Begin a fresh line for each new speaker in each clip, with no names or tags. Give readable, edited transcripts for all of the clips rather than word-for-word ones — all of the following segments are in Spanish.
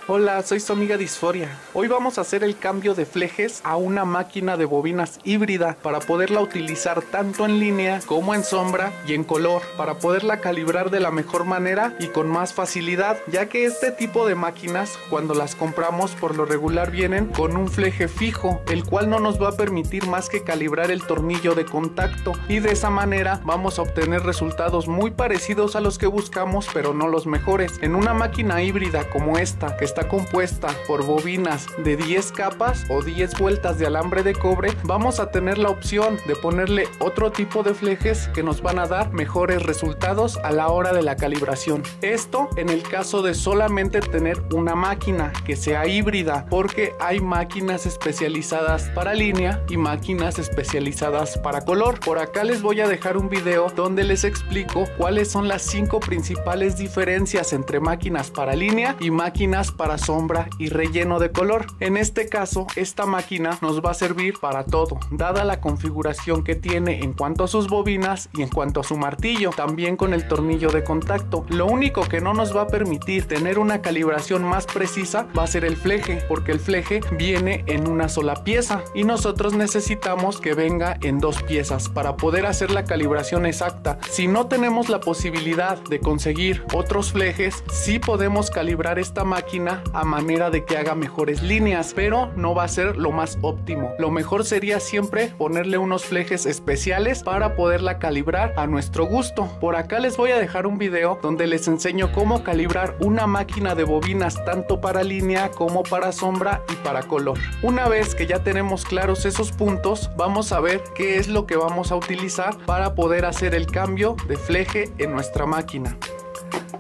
Hola, soy su amiga Disforia. Hoy vamos a hacer el cambio de flejes a una máquina de bobinas híbrida para poderla utilizar tanto en línea como en sombra y en color, para poderla calibrar de la mejor manera y con más facilidad, ya que este tipo de máquinas, cuando las compramos, por lo regular vienen con un fleje fijo, el cual no nos va a permitir más que calibrar el tornillo de contacto, y de esa manera vamos a obtener resultados muy parecidos a los que buscamos, pero no los mejores. En una máquina híbrida como esta, que está compuesta por bobinas de 10 capas o 10 vueltas de alambre de cobre, vamos a tener la opción de ponerle otro tipo de flejes que nos van a dar mejores resultados a la hora de la calibración. Esto en el caso de solamente tener una máquina que sea híbrida, porque hay máquinas especializadas para línea y máquinas especializadas para color. Por acá les voy a dejar un video donde les explico cuáles son las 5 principales diferencias entre máquinas para línea y máquinas para sombra y relleno de color. En este caso, esta máquina nos va a servir para todo, dada la configuración que tiene en cuanto a sus bobinas y en cuanto a su martillo, también con el tornillo de contacto. Lo único que no nos va a permitir tener una calibración más precisa va a ser el fleje, porque el fleje viene en una sola pieza y nosotros necesitamos que venga en 2 piezas para poder hacer la calibración exacta. Si no tenemos la posibilidad de conseguir otros flejes, sí podemos calibrar esta máquina a manera de que haga mejores líneas, pero no va a ser lo más óptimo. Lo mejor sería siempre ponerle unos flejes especiales para poderla calibrar a nuestro gusto. Por acá les voy a dejar un video donde les enseño cómo calibrar una máquina de bobinas tanto para línea como para sombra y para color. Una vez que ya tenemos claros esos puntos, vamos a ver qué es lo que vamos a utilizar para poder hacer el cambio de fleje en nuestra máquina.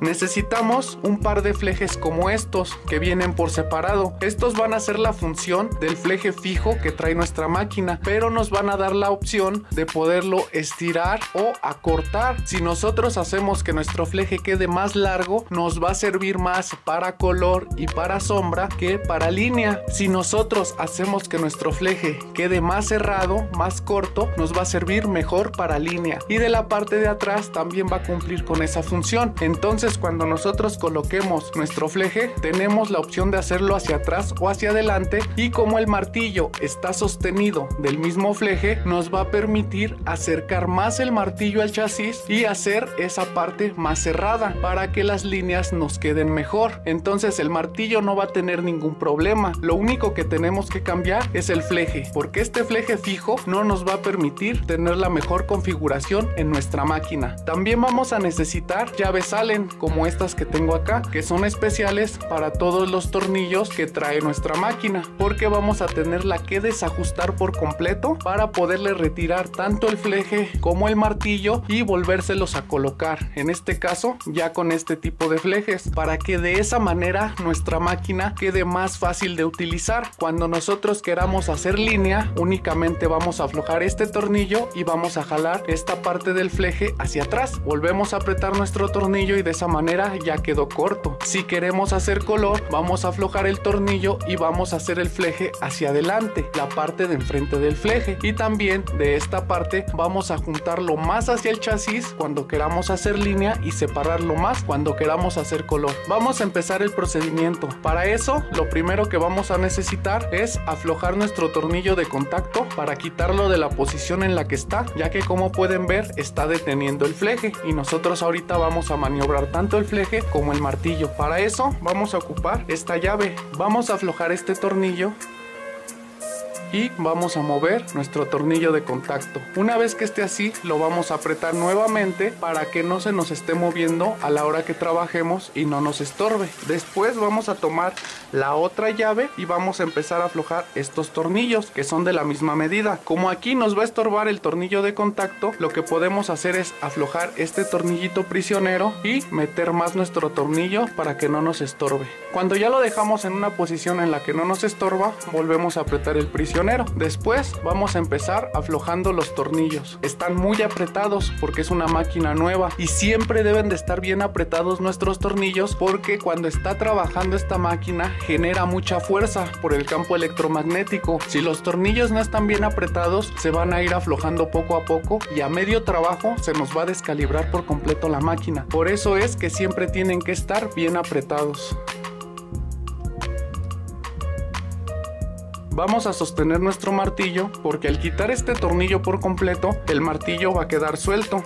Necesitamos un par de flejes como estos que vienen por separado. Estos van a hacer la función del fleje fijo que trae nuestra máquina, pero nos van a dar la opción de poderlo estirar o acortar. Si nosotros hacemos que nuestro fleje quede más largo, nos va a servir más para color y para sombra que para línea. Si nosotros hacemos que nuestro fleje quede más cerrado, más corto, nos va a servir mejor para línea, y de la parte de atrás también va a cumplir con esa función. Entonces, cuando nosotros coloquemos nuestro fleje, tenemos la opción de hacerlo hacia atrás o hacia adelante, y como el martillo está sostenido del mismo fleje, nos va a permitir acercar más el martillo al chasis y hacer esa parte más cerrada para que las líneas nos queden mejor. Entonces el martillo no va a tener ningún problema. Lo único que tenemos que cambiar es el fleje, porque este fleje fijo no nos va a permitir tener la mejor configuración en nuestra máquina. También vamos a necesitar llaves Allen, como estas que tengo acá, que son especiales para todos los tornillos que trae nuestra máquina, porque vamos a tenerla que desajustar por completo para poderle retirar tanto el fleje como el martillo y volvérselos a colocar, en este caso ya con este tipo de flejes, para que de esa manera nuestra máquina quede más fácil de utilizar. Cuando nosotros queramos hacer línea, únicamente vamos a aflojar este tornillo y vamos a jalar esta parte del fleje hacia atrás, volvemos a apretar nuestro tornillo y de esa manera ya quedó corto. Si queremos hacer color, vamos a aflojar el tornillo y vamos a hacer el fleje hacia adelante, la parte de enfrente del fleje, y también de esta parte vamos a juntarlo más hacia el chasis cuando queramos hacer línea y separarlo más cuando queramos hacer color. Vamos a empezar el procedimiento. Para eso, lo primero que vamos a necesitar es aflojar nuestro tornillo de contacto para quitarlo de la posición en la que está, ya que como pueden ver está deteniendo el fleje, y nosotros ahorita vamos a maniobrar tanto el fleje como el martillo. Para eso vamos a ocupar esta llave. Vamos a aflojar este tornillo y vamos a mover nuestro tornillo de contacto. Una vez que esté así, lo vamos a apretar nuevamente para que no se nos esté moviendo a la hora que trabajemos y no nos estorbe. Después vamos a tomar la otra llave y vamos a empezar a aflojar estos tornillos que son de la misma medida. Como aquí nos va a estorbar el tornillo de contacto, lo que podemos hacer es aflojar este tornillito prisionero y meter más nuestro tornillo para que no nos estorbe. Cuando ya lo dejamos en una posición en la que no nos estorba, volvemos a apretar el prisionero. Después vamos a empezar aflojando los tornillos. Están muy apretados porque es una máquina nueva, y siempre deben de estar bien apretados nuestros tornillos, porque cuando está trabajando esta máquina genera mucha fuerza por el campo electromagnético. Si los tornillos no están bien apretados, se van a ir aflojando poco a poco y a medio trabajo se nos va a descalibrar por completo la máquina. Por eso es que siempre tienen que estar bien apretados. Vamos a sostener nuestro martillo porque al quitar este tornillo por completo, el martillo va a quedar suelto.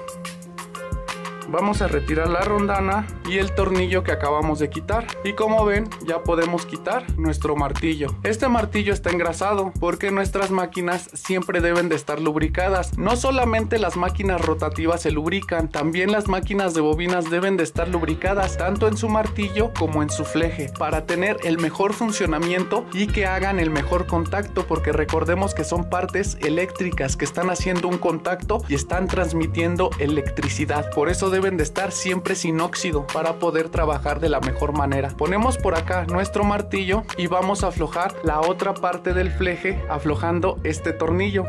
Vamos a retirar la rondana y el tornillo que acabamos de quitar. Y como ven, ya podemos quitar nuestro martillo. Este martillo está engrasado porque nuestras máquinas siempre deben de estar lubricadas. No solamente las máquinas rotativas se lubrican, también las máquinas de bobinas deben de estar lubricadas, tanto en su martillo como en su fleje, para tener el mejor funcionamiento y que hagan el mejor contacto, porque recordemos que son partes eléctricas que están haciendo un contacto y están transmitiendo electricidad. Por eso deben de estar siempre sin óxido para poder trabajar de la mejor manera. Ponemos por acá nuestro martillo y vamos a aflojar la otra parte del fleje aflojando este tornillo.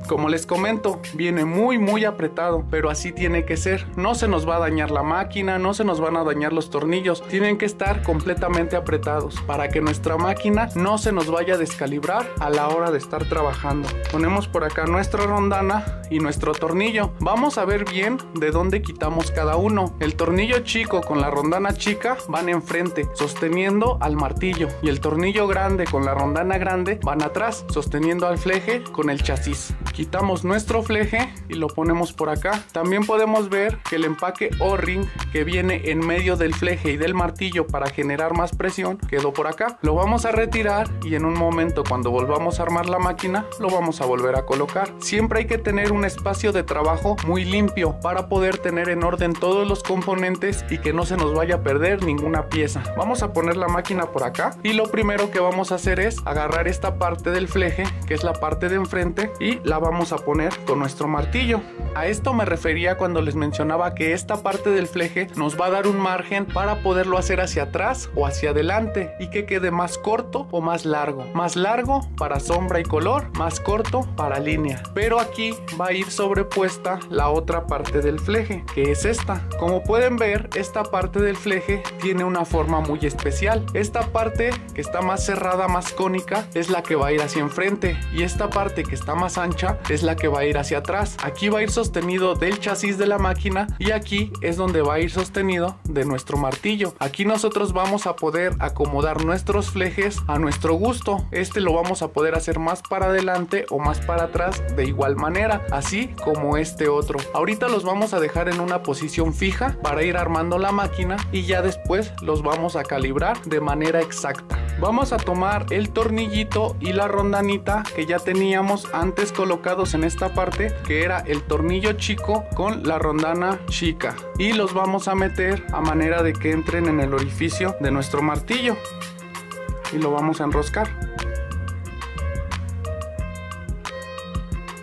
Como les comento, viene muy apretado, pero así tiene que ser. No se nos va a dañar la máquina, no se nos van a dañar los tornillos. Tienen que estar completamente apretados para que nuestra máquina no se nos vaya a descalibrar a la hora de estar trabajando. Ponemos por acá nuestra rondana y nuestro tornillo. Vamos a ver bien de dónde quitamos cada uno. El tornillo chico con la rondana chica van enfrente, sosteniendo al martillo. Y el tornillo grande con la rondana grande van atrás, sosteniendo al fleje con el chasis. Quitamos nuestro fleje y lo ponemos por acá. También podemos ver que el empaque O-ring que viene en medio del fleje y del martillo para generar más presión quedó por acá. Lo vamos a retirar y en un momento, cuando volvamos a armar la máquina, lo vamos a volver a colocar. Siempre hay que tener un espacio de trabajo muy limpio para poder tener en orden todos los componentes y que no se nos vaya a perder ninguna pieza. Vamos a poner la máquina por acá y lo primero que vamos a hacer es agarrar esta parte del fleje, que es la parte de enfrente, y la vamos a poner con nuestro martillo. A esto me refería cuando les mencionaba que esta parte del fleje nos va a dar un margen para poderlo hacer hacia atrás o hacia adelante y que quede más corto o más largo. Más largo para sombra y color, más corto para línea. Pero aquí va a ir sobrepuesta la otra parte del fleje, que es esta. Como pueden ver, esta parte del fleje tiene una forma muy especial. Esta parte que está más cerrada, más cónica, es la que va a ir hacia enfrente, y esta parte que está más ancha es la que va a ir hacia atrás. Aquí va a ir sostenido del chasis de la máquina y aquí es donde va a ir sostenido de nuestro martillo. Aquí nosotros vamos a poder acomodar nuestros flejes a nuestro gusto. Este lo vamos a poder hacer más para adelante o más para atrás de igual manera, así como este otro. Ahorita los vamos a dejar en una posición fija para ir armando la máquina y ya después los vamos a calibrar de manera exacta. Vamos a tomar el tornillito y la rondanita que ya teníamos antes colocados en esta parte, que era el tornillo chico con la rondana chica, y los vamos a meter a manera de que entren en el orificio de nuestro martillo y lo vamos a enroscar.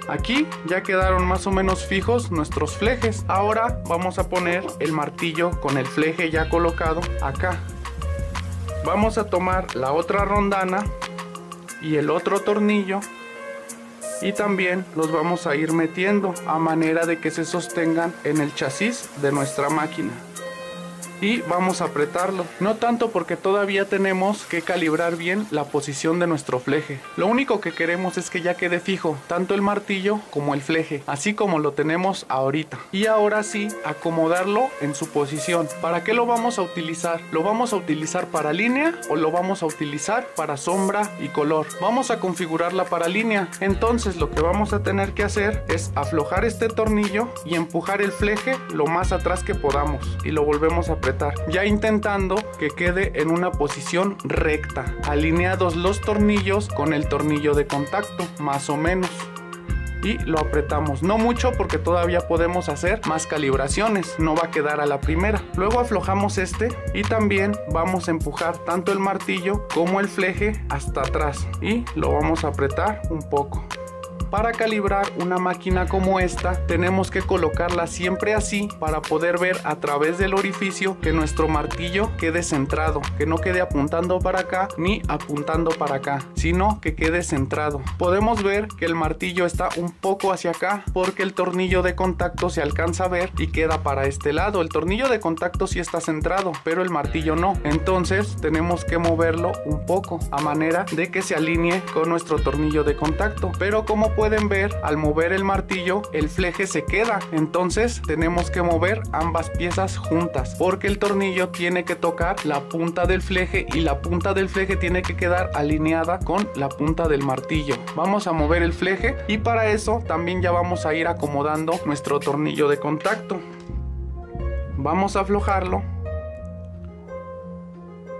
Aquí ya quedaron más o menos fijos nuestros flejes. Ahora vamos a poner el martillo con el fleje ya colocado acá. Vamos a tomar la otra rondana y el otro tornillo y también los vamos a ir metiendo a manera de que se sostengan en el chasis de nuestra máquina. Y vamos a apretarlo, no tanto porque todavía tenemos que calibrar bien la posición de nuestro fleje. Lo único que queremos es que ya quede fijo tanto el martillo como el fleje, así como lo tenemos ahorita. Y ahora sí, acomodarlo en su posición. ¿Para qué lo vamos a utilizar? ¿Lo vamos a utilizar para línea o lo vamos a utilizar para sombra y color? Vamos a configurarla para línea. Entonces lo que vamos a tener que hacer es aflojar este tornillo y empujar el fleje lo más atrás que podamos, y lo volvemos a apretar, ya intentando que quede en una posición recta, alineados los tornillos con el tornillo de contacto, más o menos. Y lo apretamos, no mucho porque todavía podemos hacer más calibraciones, no va a quedar a la primera. Luego aflojamos este y también vamos a empujar tanto el martillo como el fleje hasta atrás y lo vamos a apretar un poco. Para calibrar una máquina como esta tenemos que colocarla siempre así para poder ver a través del orificio que nuestro martillo quede centrado, que no quede apuntando para acá ni apuntando para acá, sino que quede centrado. Podemos ver que el martillo está un poco hacia acá porque el tornillo de contacto se alcanza a ver y queda para este lado. El tornillo de contacto sí está centrado, pero el martillo no. Entonces tenemos que moverlo un poco a manera de que se alinee con nuestro tornillo de contacto. Pero como pueden ver, al mover el martillo el fleje se queda, entonces tenemos que mover ambas piezas juntas porque el tornillo tiene que tocar la punta del fleje y la punta del fleje tiene que quedar alineada con la punta del martillo. Vamos a mover el fleje y para eso también ya vamos a ir acomodando nuestro tornillo de contacto. Vamos a aflojarlo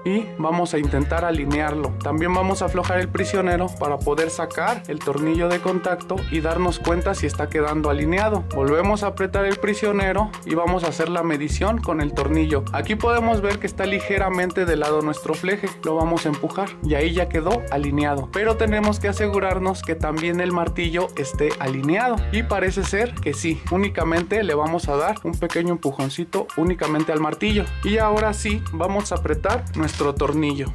y vamos a intentar alinearlo. También vamos a aflojar el prisionero para poder sacar el tornillo de contacto y darnos cuenta si está quedando alineado. Volvemos a apretar el prisionero y vamos a hacer la medición con el tornillo. Aquí podemos ver que está ligeramente de lado nuestro fleje. Lo vamos a empujar y ahí ya quedó alineado. Pero tenemos que asegurarnos que también el martillo esté alineado. Y parece ser que sí. Únicamente le vamos a dar un pequeño empujoncito únicamente al martillo. Y ahora sí, vamos a apretar nuestro tornillo.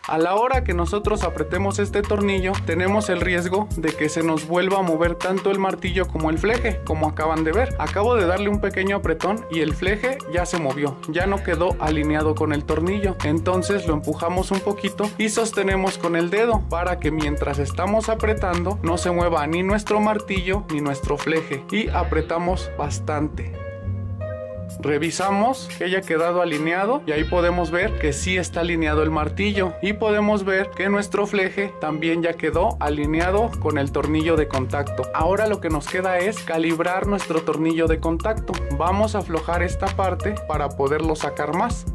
A la hora que nosotros apretemos este tornillo, tenemos el riesgo de que se nos vuelva a mover tanto el martillo como el fleje, como acaban de ver. Acabo de darle un pequeño apretón y el fleje ya se movió, ya no quedó alineado con el tornillo. Entonces lo empujamos un poquito y sostenemos con el dedo para que mientras estamos apretando no se mueva ni nuestro martillo ni nuestro fleje, y apretamos bastante. Revisamos que haya quedado alineado y ahí podemos ver que sí está alineado el martillo y podemos ver que nuestro fleje también ya quedó alineado con el tornillo de contacto. Ahora lo que nos queda es calibrar nuestro tornillo de contacto. Vamos a aflojar esta parte para poderlo sacar más.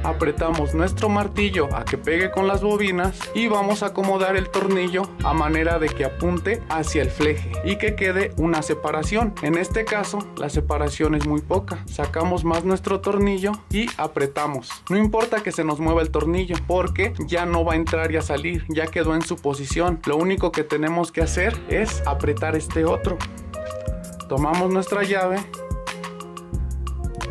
Apretamos nuestro martillo a que pegue con las bobinas y vamos a acomodar el tornillo a manera de que apunte hacia el fleje y que quede una separación. En este caso la separación es muy poca. Sacamos más nuestro tornillo y apretamos. No importa que se nos mueva el tornillo porque ya no va a entrar y a salir, ya quedó en su posición. Lo único que tenemos que hacer es apretar este otro. Tomamos nuestra llave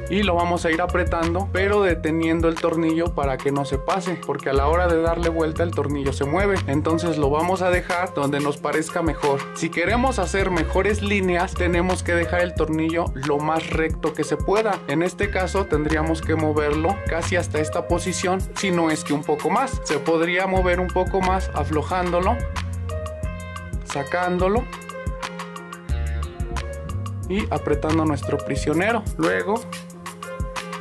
y lo vamos a ir apretando, pero deteniendo el tornillo para que no se pase, porque a la hora de darle vuelta el tornillo se mueve. Entonces lo vamos a dejar donde nos parezca mejor. Si queremos hacer mejores líneas, tenemos que dejar el tornillo lo más recto que se pueda. En este caso tendríamos que moverlo casi hasta esta posición, si no es que un poco más. Se podría mover un poco más aflojándolo, sacándolo y apretando nuestro prisionero. Luego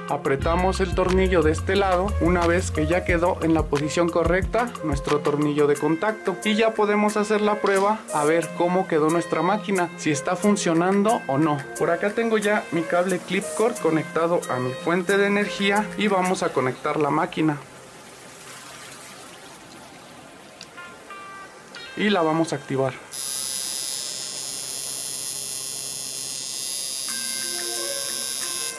apretamos el tornillo de este lado una vez que ya quedó en la posición correcta nuestro tornillo de contacto, y ya podemos hacer la prueba a ver cómo quedó nuestra máquina, si está funcionando o no. Por acá tengo ya mi cable Clipcord conectado a mi fuente de energía y vamos a conectar la máquina y la vamos a activar.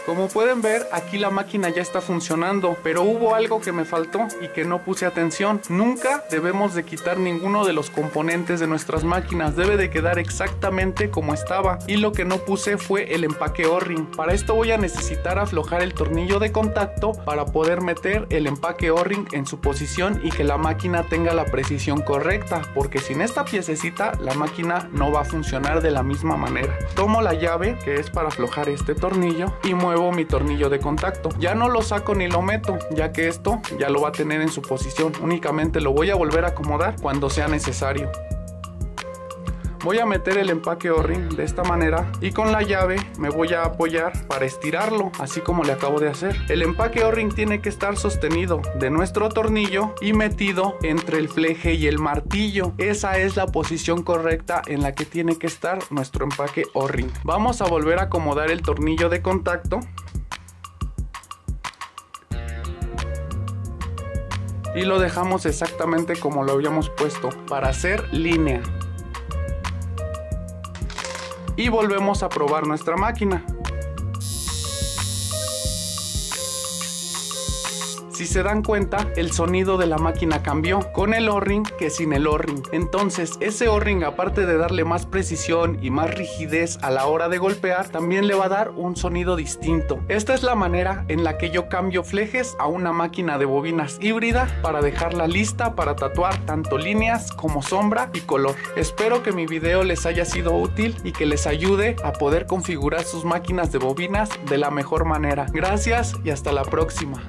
Como pueden ver, aquí la máquina ya está funcionando, pero hubo algo que me faltó y que no puse atención. Nunca debemos de quitar ninguno de los componentes de nuestras máquinas, debe de quedar exactamente como estaba, y lo que no puse fue el empaque O-ring. Para esto voy a necesitar aflojar el tornillo de contacto para poder meter el empaque O-ring en su posición y que la máquina tenga la precisión correcta, porque sin esta piececita la máquina no va a funcionar de la misma manera. Tomo la llave que es para aflojar este tornillo y muevo mi tornillo de contacto. Ya no lo saco ni lo meto, ya que esto ya lo va a tener en su posición. Únicamente lo voy a volver a acomodar cuando sea necesario. Voy a meter el empaque O-ring de esta manera y con la llave me voy a apoyar para estirarlo, así como le acabo de hacer. El empaque O-ring tiene que estar sostenido de nuestro tornillo y metido entre el fleje y el martillo. Esa es la posición correcta en la que tiene que estar nuestro empaque O-ring. Vamos a volver a acomodar el tornillo de contacto y lo dejamos exactamente como lo habíamos puesto para hacer línea. Y volvemos a probar nuestra máquina. Si se dan cuenta, el sonido de la máquina cambió con el O-ring que sin el O-ring. Entonces ese O-ring, aparte de darle más precisión y más rigidez a la hora de golpear, también le va a dar un sonido distinto. Esta es la manera en la que yo cambio flejes a una máquina de bobinas híbrida para dejarla lista para tatuar tanto líneas como sombra y color. Espero que mi video les haya sido útil y que les ayude a poder configurar sus máquinas de bobinas de la mejor manera. Gracias y hasta la próxima.